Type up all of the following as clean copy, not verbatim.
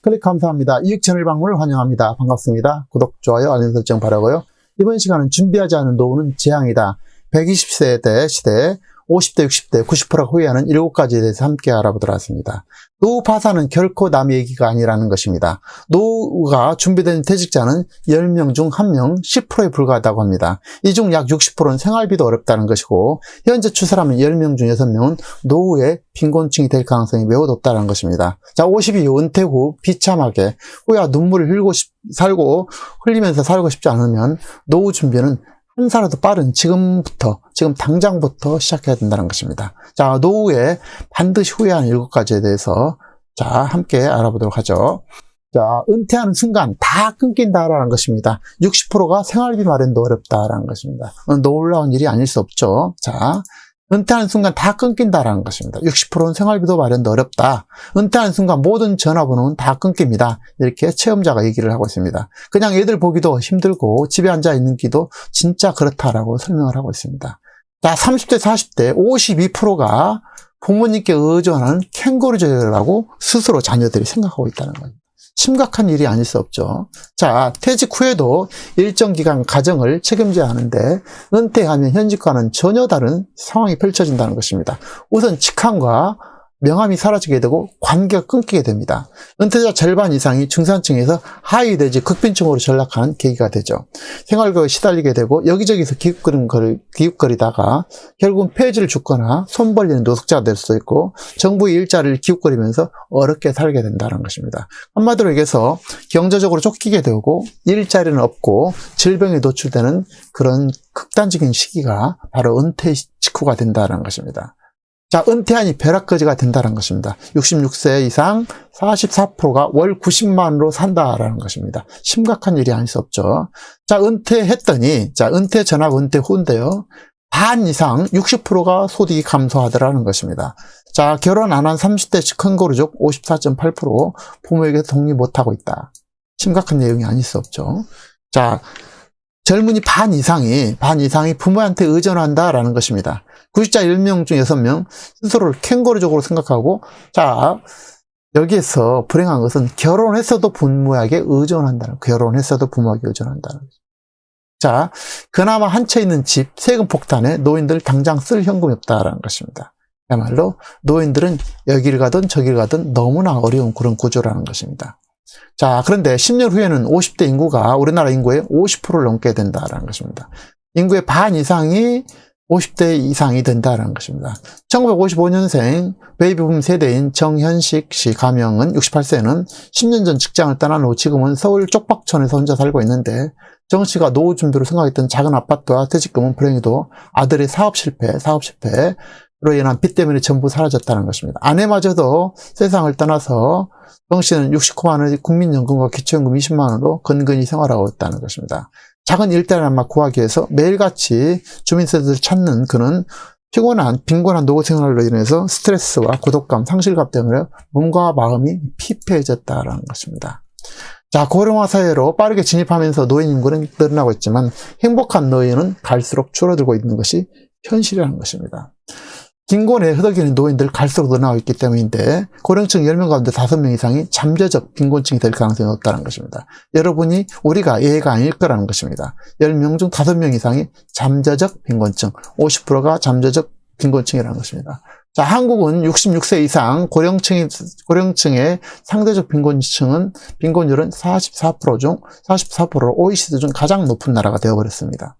클릭 감사합니다. 이익 채널 방문을 환영합니다. 반갑습니다. 구독, 좋아요, 알림 설정 바라고요. 이번 시간은 준비하지 않은 노후는 재앙이다. 120세대 시대에 50대, 60대, 90%가 후회하는 7가지에 대해서 함께 알아보도록 하겠습니다. 노후 파산은 결코 남의 얘기가 아니라는 것입니다. 노후가 준비된 퇴직자는 10명 중 1명, 10%에 불과하다고 합니다. 이 중 약 60%는 생활비도 어렵다는 것이고, 현재 추세라면 10명 중 6명 노후에 빈곤층이 될 가능성이 매우 높다는 것입니다. 자, 50 이후 은퇴 후 비참하게 후회와 눈물을 흘리면서 살고 싶지 않으면 노후 준비는 한 살라도 빠른 지금 당장부터 시작해야 된다는 것입니다. 자, 노후에 반드시 후회하는 7가지에 대해서 자, 함께 알아보도록 하죠. 자, 은퇴하는 순간 다 끊긴다라는 것입니다. 60%가 생활비 마련도 어렵다라는 것입니다. 놀라운 일이 아닐 수 없죠. 자, 은퇴하는 순간 다 끊긴다라는 것입니다. 60%는 생활비도 마련도 어렵다. 은퇴하는 순간 모든 전화번호는 다 끊깁니다. 이렇게 체험자가 얘기를 하고 있습니다. 그냥 애들 보기도 힘들고 집에 앉아 있는 기도 진짜 그렇다라고 설명을 하고 있습니다. 자, 30대, 40대 52%가 부모님께 의존하는 캥거루제라고 스스로 자녀들이 생각하고 있다는 겁니다. 심각한 일이 아닐 수 없죠. 자, 퇴직 후에도 일정 기간 가정을 책임져야 하는데 은퇴하면 현직과는 전혀 다른 상황이 펼쳐진다는 것입니다. 우선 직함과 명함이 사라지게 되고 관계가 끊기게 됩니다. 은퇴자 절반 이상이 중산층에서 하위 내지 극빈층으로 전락하는 계기가 되죠. 생활고에 시달리게 되고 여기저기서 기웃거리다가 결국은 폐지를 죽거나 손 벌리는 노숙자가 될 수도 있고 정부의 일자리를 기웃거리면서 어렵게 살게 된다는 것입니다. 한마디로 얘기해서 경제적으로 쫓기게 되고 일자리는 없고 질병에 노출되는 그런 극단적인 시기가 바로 은퇴 직후가 된다는 것입니다. 자, 은퇴하니 벼락거지가 된다는 것입니다. 66세 이상 44%가 월 90만 원으로 산다라는 것입니다. 심각한 일이 아닐 수 없죠. 자, 은퇴했더니, 자, 은퇴 전하고 은퇴 후인데요. 반 이상 60%가 소득이 감소하더라는 것입니다. 자, 결혼 안 한 30대 캥거루족 54.8% 부모에게 독립 못하고 있다. 심각한 내용이 아닐 수 없죠. 자, 젊은이 반 이상이 부모한테 의존한다라는 것입니다. 90자 10명 중 6명 스스로를 캥거루족으로 생각하고, 자, 여기에서 불행한 것은 결혼했어도 부모에게 의존한다는, 결혼했어도 부모에게 의존한다는 거죠. 자, 그나마 한 채 있는 집, 세금 폭탄에 노인들 당장 쓸 현금이 없다라는 것입니다. 그야말로 노인들은 여기를 가든 저기를 가든 너무나 어려운 그런 구조라는 것입니다. 자, 그런데 10년 후에는 50대 인구가 우리나라 인구의 50%를 넘게 된다라는 것입니다. 인구의 반 이상이 50대 이상이 된다는 것입니다. 1955년생 베이비붐 세대인 정현식 씨 가명은 68세는 10년 전 직장을 떠난 후 지금은 서울 쪽박촌에서 혼자 살고 있는데 정 씨가 노후 준비로 생각했던 작은 아파트와 퇴직금은 불행히도 아들의 사업 실패로 인한 빚 때문에 전부 사라졌다는 것입니다. 아내마저도 세상을 떠나서 정 씨는 69만 원의 국민연금과 기초연금 20만 원으로 근근히 생활하고 있다는 것입니다. 작은 일자리만 구하기 위해서 매일같이 주민세대를 찾는 그는 빈곤한 노후 생활로 인해서 스트레스와 고독감, 상실감 때문에 몸과 마음이 피폐해졌다는 것입니다. 자, 고령화 사회로 빠르게 진입하면서 노인 인구는 늘어나고 있지만 행복한 노인은 갈수록 줄어들고 있는 것이 현실이라는 것입니다. 빈곤에 흐덕이는 노인들 갈수록 늘어나고 있기 때문인데 고령층 10명 가운데 5명 이상이 잠재적 빈곤층이 될 가능성이 높다는 것입니다. 우리가 예가 아닐 거라는 것입니다. 10명 중 5명 이상이 잠재적 빈곤층, 50%가 잠재적 빈곤층이라는 것입니다. 자, 한국은 66세 이상 고령층의 상대적 빈곤율은 44%로 OECD 중 가장 높은 나라가 되어버렸습니다.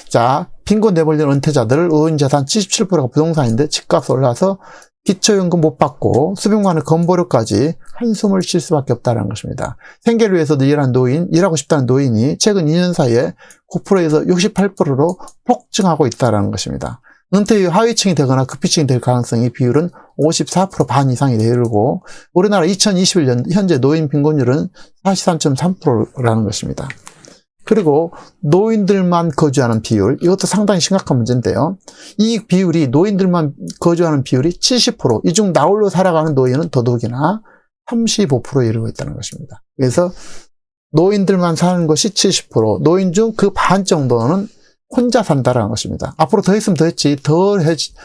자, 빈곤 내몰린 은퇴자들 의원자산 77%가 부동산인데 집값 올라서 기초연금 못 받고 수백만 원 건보료까지 한숨을 쉴 수밖에 없다는 것입니다. 생계를 위해서 일하고 싶다는 노인이 최근 2년 사이에 9%에서 68%로 폭증하고 있다는 것입니다. 은퇴 후 하위층이 되거나 급비층이 될 가능성이 비율은 54% 반 이상이 이르고 우리나라 2021년 현재 노인 빈곤율은 43.3%라는 것입니다. 그리고 노인들만 거주하는 비율, 이것도 상당히 심각한 문제인데요. 이 비율이 노인들만 거주하는 비율이 70%, 이 중 나홀로 살아가는 노인은 더더욱이나 35%에 이르고 있다는 것입니다. 그래서 노인들만 사는 것이 70%, 노인 중 그 반 정도는 혼자 산다라는 것입니다. 앞으로 더 했으면 더 했지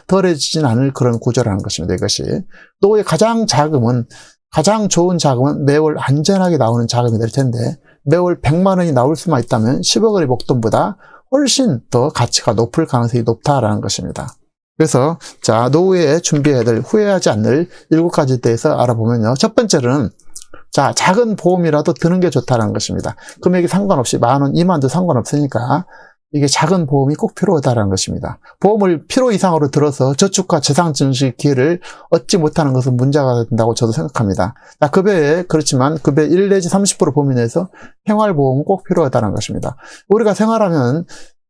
덜해지진 않을 그런 구조라는 것입니다. 이것이 노후의 가장 가장 좋은 자금은 매월 안전하게 나오는 자금이 될 텐데 매월 100만 원이 나올 수만 있다면 10억 원의 목돈보다 훨씬 더 가치가 높을 가능성이 높다라는 것입니다. 그래서 자, 노후에 준비해야 될 후회하지 않을 7가지에 대해서 알아보면요. 첫 번째는 자, 작은 보험이라도 드는 게 좋다는 것입니다. 금액이 상관없이 10,000원, 20,000원도 상관없으니까 이게 작은 보험이 꼭 필요하다는 것입니다. 보험을 필요 이상으로 들어서 저축과 재산 증식 기회를 얻지 못하는 것은 문제가 된다고 저도 생각합니다. 자, 급여에 그렇지만 급여 1 내지 30% 범위 내에서 생활보험은 꼭 필요하다는 것입니다. 우리가 생활하면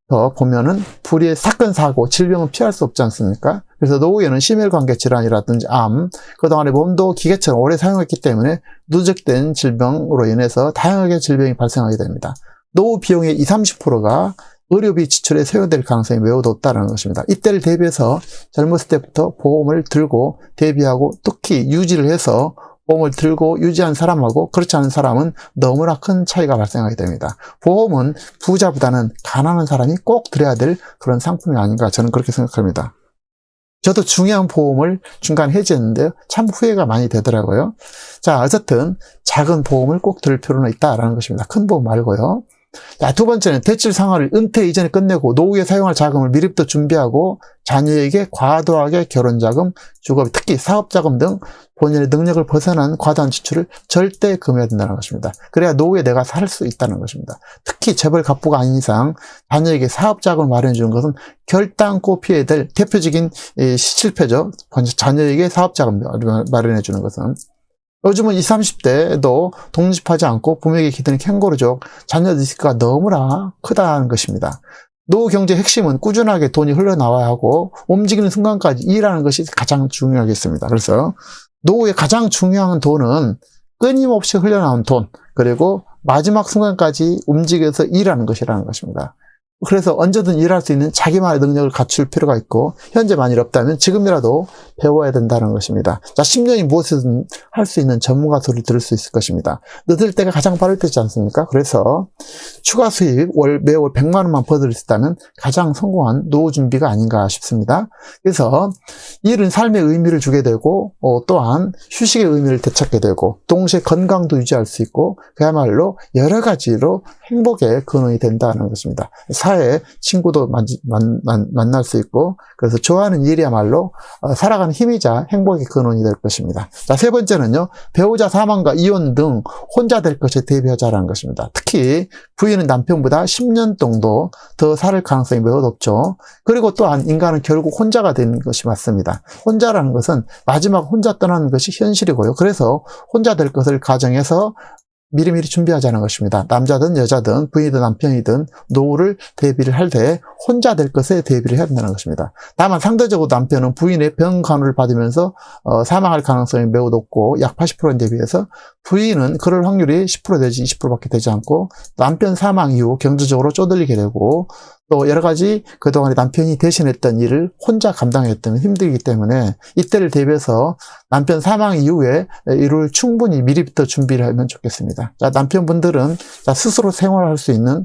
더 보면은 불의의 사건, 사고, 질병은 피할 수 없지 않습니까? 그래서 노후에는 심혈관계 질환이라든지 암, 그동안에 몸도 기계처럼 오래 사용했기 때문에 누적된 질병으로 인해서 다양하게 질병이 발생하게 됩니다. 노후 비용의 20, 30%가 의료비 지출에 사용될 가능성이 매우 높다는 것입니다. 이때를 대비해서 젊었을 때부터 보험을 들고 대비하고 특히 유지를 해서 보험을 들고 유지한 사람하고 그렇지 않은 사람은 너무나 큰 차이가 발생하게 됩니다. 보험은 부자보다는 가난한 사람이 꼭 들어야 될 그런 상품이 아닌가 저는 그렇게 생각합니다. 저도 중요한 보험을 중간 해지했는데요. 참 후회가 많이 되더라고요. 자, 어쨌든 작은 보험을 꼭 들 필요는 있다라는 것입니다. 큰 보험 말고요. 자, 두 번째는 대출 생활을 은퇴 이전에 끝내고 노후에 사용할 자금을 미리부터 준비하고 자녀에게 과도하게 결혼자금, 주거비, 특히 사업자금 등 본인의 능력을 벗어난 과도한 지출을 절대 금해야 된다는 것입니다. 그래야 노후에 내가 살 수 있다는 것입니다. 특히 재벌 갑부가 아닌 이상 자녀에게 사업자금을 마련해 주는 것은 결단코 피해야 될 대표적인 실패죠. 자녀에게 사업자금 마련해 주는 것은. 요즘은 20, 30대에도 독립하지 않고 부모에게 기대는 캥거루족, 자녀 리스크가 너무나 크다는 것입니다. 노후 경제의 핵심은 꾸준하게 돈이 흘러나와야 하고 움직이는 순간까지 일하는 것이 가장 중요하겠습니다. 그래서 노후에 가장 중요한 돈은 끊임없이 흘러나온 돈, 그리고 마지막 순간까지 움직여서 일하는 것이라는 것입니다. 그래서 언제든 일할 수 있는 자기만의 능력을 갖출 필요가 있고 현재 만일 없다면 지금이라도 배워야 된다는 것입니다. 자, 10년이 무엇이든 할 수 있는 전문가 소리를 들을 수 있을 것입니다. 늦을 때가 가장 빠를 때지 않습니까? 그래서 추가 수입 매월 100만 원만 벌어들일 수 있다면 가장 성공한 노후 준비가 아닌가 싶습니다. 그래서 일은 삶의 의미를 주게 되고 또한 휴식의 의미를 되찾게 되고 동시에 건강도 유지할 수 있고 그야말로 여러 가지로 행복의 근원이 된다는 것입니다. 사회, 친구도 만날 수 있고 그래서 좋아하는 일이야말로 살아가는 힘이자 행복의 근원이 될 것입니다. 자, 세 번째는요. 배우자 사망과 이혼 등 혼자 될 것에 대비하자라는 것입니다. 특히 부인은 남편보다 10년 정도 더 살 가능성이 매우 높죠. 그리고 또한 인간은 결국 혼자가 되는 것이 맞습니다. 혼자라는 것은 마지막 혼자 떠나는 것이 현실이고요. 그래서 혼자 될 것을 가정해서 미리미리 준비하자는 것입니다. 남자든 여자든 부인이든 남편이든 노후를 대비를 할 때 혼자 될 것에 대비를 해야 된다는 것입니다. 다만 상대적으로 남편은 부인의 병 간호를 받으면서 사망할 가능성이 매우 높고 약 80%에 대비해서 부인은 그럴 확률이 10% 내지 20%밖에 되지 않고 남편 사망 이후 경제적으로 쪼들리게 되고 또 여러 가지 그동안에 남편이 대신했던 일을 혼자 감당했다면 힘들기 때문에 이때를 대비해서 남편 사망 이후에 이를 충분히 미리부터 준비를 하면 좋겠습니다. 자, 남편분들은 스스로 생활할 수 있는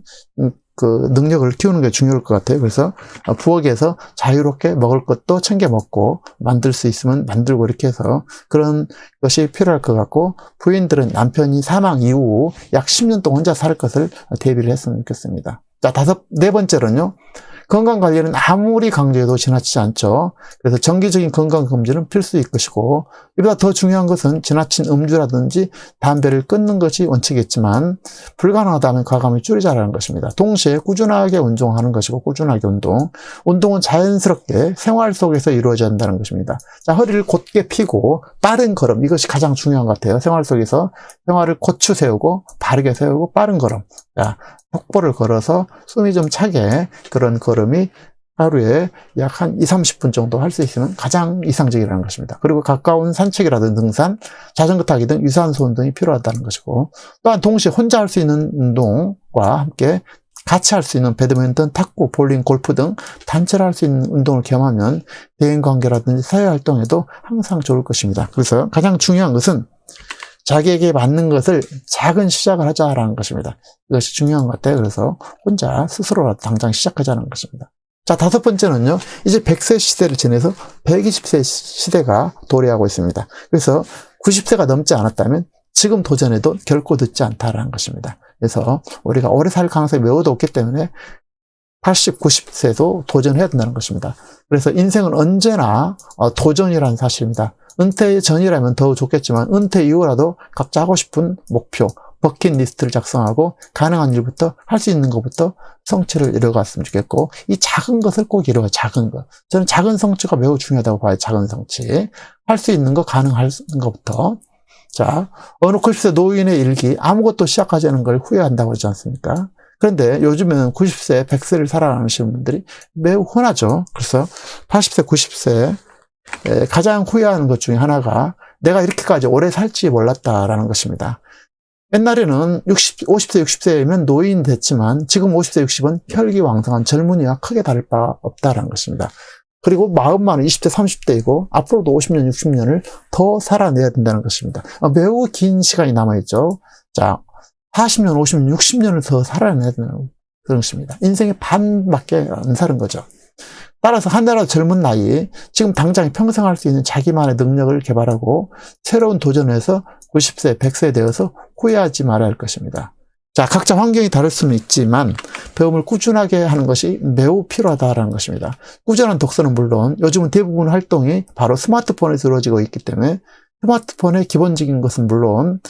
그 능력을 키우는 게 중요할 것 같아요. 그래서 부엌에서 자유롭게 먹을 것도 챙겨 먹고 만들 수 있으면 만들고 이렇게 해서 그런 것이 필요할 것 같고 부인들은 남편이 사망 이후 약 10년 동안 혼자 살 것을 대비를 했으면 좋겠습니다. 자, 네 번째로는요. 건강관리는 아무리 강조해도 지나치지 않죠. 그래서 정기적인 건강검진은 필수일 것이고 이보다 더 중요한 것은 지나친 음주라든지 담배를 끊는 것이 원칙이겠지만 불가능하다면 과감히 줄이자라는 것입니다. 동시에 꾸준하게 운동하는 것이고 꾸준하게 운동은 자연스럽게 생활 속에서 이루어져야 한다는 것입니다. 자, 허리를 곧게 펴고 빠른 걸음 이것이 가장 중요한 것 같아요. 생활 속에서 생활을 고추 세우고 바르게 세우고 빠른 걸음. 자, 속보를 걸어서 숨이 좀 차게 그런 걸음이 하루에 약 한 20-30분 정도 할 수 있으면 가장 이상적이라는 것입니다. 그리고 가까운 산책이라든지 등산, 자전거 타기 등 유산소 운동이 필요하다는 것이고 또한 동시에 혼자 할 수 있는 운동과 함께 같이 할 수 있는 배드민턴, 탁구, 볼링, 골프 등 단체로 할 수 있는 운동을 겸하면 대인관계라든지 사회활동에도 항상 좋을 것입니다. 그래서 가장 중요한 것은 자기에게 맞는 것을 작은 시작을 하자라는 것입니다. 이것이 중요한 것 같아요. 그래서 혼자 스스로 당장 시작하자는 것입니다. 자, 다섯 번째는요. 이제 100세 시대를 지내서 120세 시대가 도래하고 있습니다. 그래서 90세가 넘지 않았다면 지금 도전해도 결코 늦지 않다라는 것입니다. 그래서 우리가 오래 살 가능성이 매우 높기 때문에 80, 90세도 도전해야 된다는 것입니다. 그래서 인생은 언제나 도전이라는 사실입니다. 은퇴 전이라면 더 좋겠지만 은퇴 이후라도 각자 하고 싶은 목표, 버킷리스트를 작성하고 가능한 일부터 할 수 있는 것부터 성취를 이뤄갔으면 좋겠고, 이 작은 것을 꼭 이뤄요. 작은 것. 저는 작은 성취가 매우 중요하다고 봐요. 작은 성취. 할 수 있는 거, 가능한 것부터. 자, 어느 90세 노인의 일기, 아무것도 시작하지 않은 걸 후회한다고 그러지 않습니까? 그런데 요즘에는 90세, 100세를 살아가시는 분들이 매우 흔하죠. 그래서 80세, 90세 가장 후회하는 것 중에 하나가 내가 이렇게까지 오래 살지 몰랐다라는 것입니다. 옛날에는 50세, 60세면 노인이 됐지만 지금 50세, 60은 혈기왕성한 젊은이와 크게 다를 바 없다라는 것입니다. 그리고 마음만은 20대, 30대이고 앞으로도 50년, 60년을 더 살아내야 된다는 것입니다. 매우 긴 시간이 남아있죠. 자, 40년, 50년, 60년을 더 살아내야 되는 그런 것입니다. 인생의 반밖에 안 사는 거죠. 따라서 한나라도 젊은 나이에 지금 당장 평생 할 수 있는 자기만의 능력을 개발하고 새로운 도전에서 90세, 100세 되어서 후회하지 말아야 할 것입니다. 자, 각자 환경이 다를 수는 있지만 배움을 꾸준하게 하는 것이 매우 필요하다는 것입니다. 꾸준한 독서는 물론 요즘은 대부분 활동이 바로 스마트폰에서 이루어지고 있기 때문에 스마트폰의 기본적인 것은 물론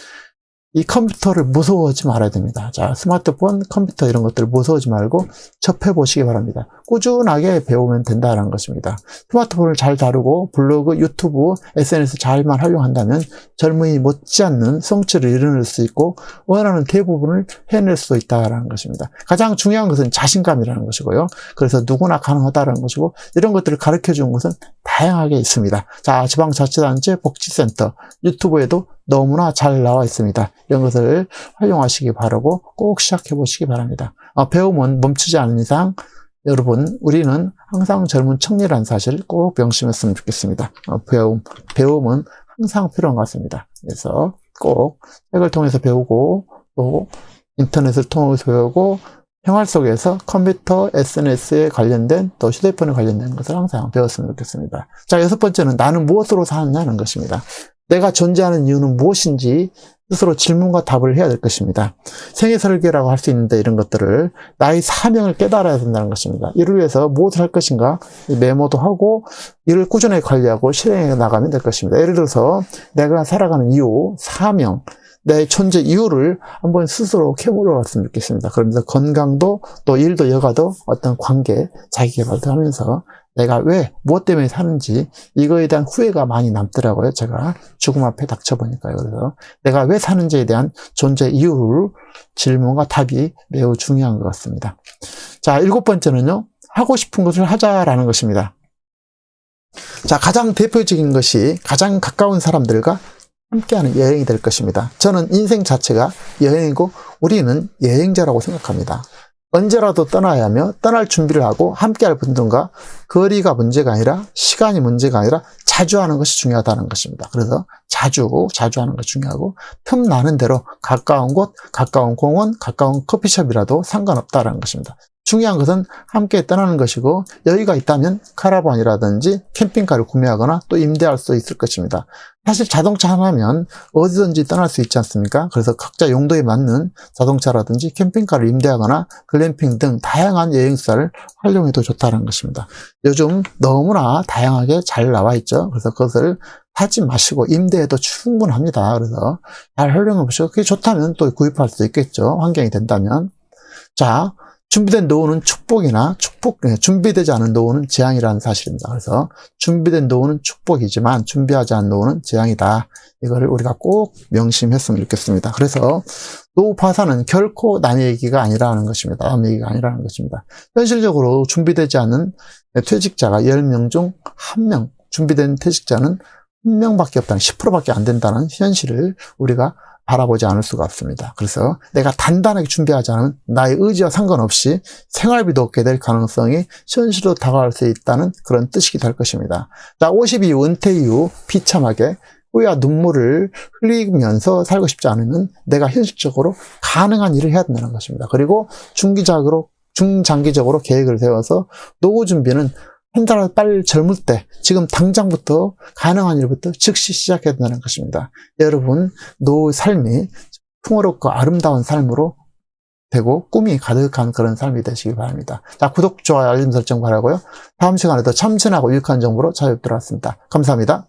이 컴퓨터를 무서워하지 말아야 됩니다. 자, 스마트폰, 컴퓨터 이런 것들을 무서워하지 말고 접해보시기 바랍니다. 꾸준하게 배우면 된다는 것입니다. 스마트폰을 잘 다루고 블로그, 유튜브, SNS 잘만 활용한다면 젊은이 못지않는 성취를 이뤄낼 수 있고 원하는 대부분을 해낼 수 있다는 것입니다. 가장 중요한 것은 자신감이라는 것이고요. 그래서 누구나 가능하다는 것이고 이런 것들을 가르쳐주는 것은 다양하게 있습니다. 자, 지방자치단체 복지센터 유튜브에도 너무나 잘 나와 있습니다. 이런 것을 활용하시기 바라고 꼭 시작해 보시기 바랍니다. 배움은 멈추지 않는 이상 여러분 우리는 항상 젊은 청년이라는 사실 꼭 명심했으면 좋겠습니다. 배움은 항상 필요한 것 같습니다. 그래서 꼭 책을 통해서 배우고 또 인터넷을 통해서 배우고 생활 속에서 컴퓨터, SNS에 관련된 또 휴대폰에 관련된 것을 항상 배웠으면 좋겠습니다. 자, 6번째는 나는 무엇으로 사느냐는 것입니다. 내가 존재하는 이유는 무엇인지 스스로 질문과 답을 해야 될 것입니다. 생애 설계라고 할 수 있는데 이런 것들을 나의 사명을 깨달아야 된다는 것입니다. 이를 위해서 무엇을 할 것인가 메모도 하고 이를 꾸준히 관리하고 실행해 나가면 될 것입니다. 예를 들어서 내가 살아가는 이유, 사명, 내 존재 이유를 한번 스스로 캐물어봤으면 좋겠습니다. 그러면서 건강도 또 일도 여가도 어떤 관계, 자기개발도 하면서 내가 왜, 무엇 때문에 사는지 이거에 대한 후회가 많이 남더라고요. 제가 죽음 앞에 닥쳐보니까요. 그래서 내가 왜 사는지에 대한 존재 이유를 질문과 답이 매우 중요한 것 같습니다. 자, 7번째는요. 하고 싶은 것을 하자라는 것입니다. 자, 가장 대표적인 것이 가장 가까운 사람들과 함께하는 여행이 될 것입니다. 저는 인생 자체가 여행이고 우리는 여행자라고 생각합니다. 언제라도 떠나야 하며 떠날 준비를 하고 함께할 분들과 거리가 문제가 아니라 시간이 문제가 아니라 자주 하는 것이 중요하다는 것입니다. 그래서 자주 하는 것이 중요하고 틈나는 대로 가까운 곳, 가까운 공원, 가까운 커피숍이라도 상관없다는 것입니다. 중요한 것은 함께 떠나는 것이고 여유가 있다면 카라반이라든지 캠핑카를 구매하거나 또 임대할 수 있을 것입니다. 사실 자동차 하나면 어디든지 떠날 수 있지 않습니까? 그래서 각자 용도에 맞는 자동차라든지 캠핑카를 임대하거나 글램핑 등 다양한 여행사를 활용해도 좋다는 것입니다. 요즘 너무나 다양하게 잘 나와 있죠. 그래서 그것을 사지 마시고 임대해도 충분합니다. 그래서 잘 활용해 보시고 그게 좋다면 또 구입할 수 있겠죠. 환경이 된다면. 자, 준비된 노후는 축복이나 준비되지 않은 노후는 재앙이라는 사실입니다. 그래서 준비된 노후는 축복이지만 준비하지 않은 노후는 재앙이다. 이거를 우리가 꼭 명심했으면 좋겠습니다. 그래서 노후 파산은 결코 남의 얘기가 아니라는 것입니다. 남의 얘기가 아니라는 것입니다. 현실적으로 준비되지 않은 퇴직자가 10명 중 1명, 준비된 퇴직자는 1명밖에 없다는 10%밖에 안 된다는 현실을 우리가 바라보지 않을 수가 없습니다. 그래서 내가 단단하게 준비하지 않으면 나의 의지와 상관없이 생활비도 얻게 될 가능성이 현실로 다가갈 수 있다는 그런 뜻이 될 것입니다. 자, 50 이후, 은퇴 이후 비참하게 후회와 눈물을 흘리면서 살고 싶지 않으면 내가 현실적으로 가능한 일을 해야 된다는 것입니다. 그리고 중장기적으로 계획을 세워서 노후 준비는 한 달 빨리 젊을 때, 지금 당장부터 가능한 일부터 즉시 시작해야 된다는 것입니다. 여러분, 노후 삶이 풍요롭고 아름다운 삶으로 되고 꿈이 가득한 그런 삶이 되시기 바랍니다. 자, 구독, 좋아요, 알림 설정 바라고요. 다음 시간에도 참신하고 유익한 정보로 찾아뵙도록 하겠습니다. 감사합니다.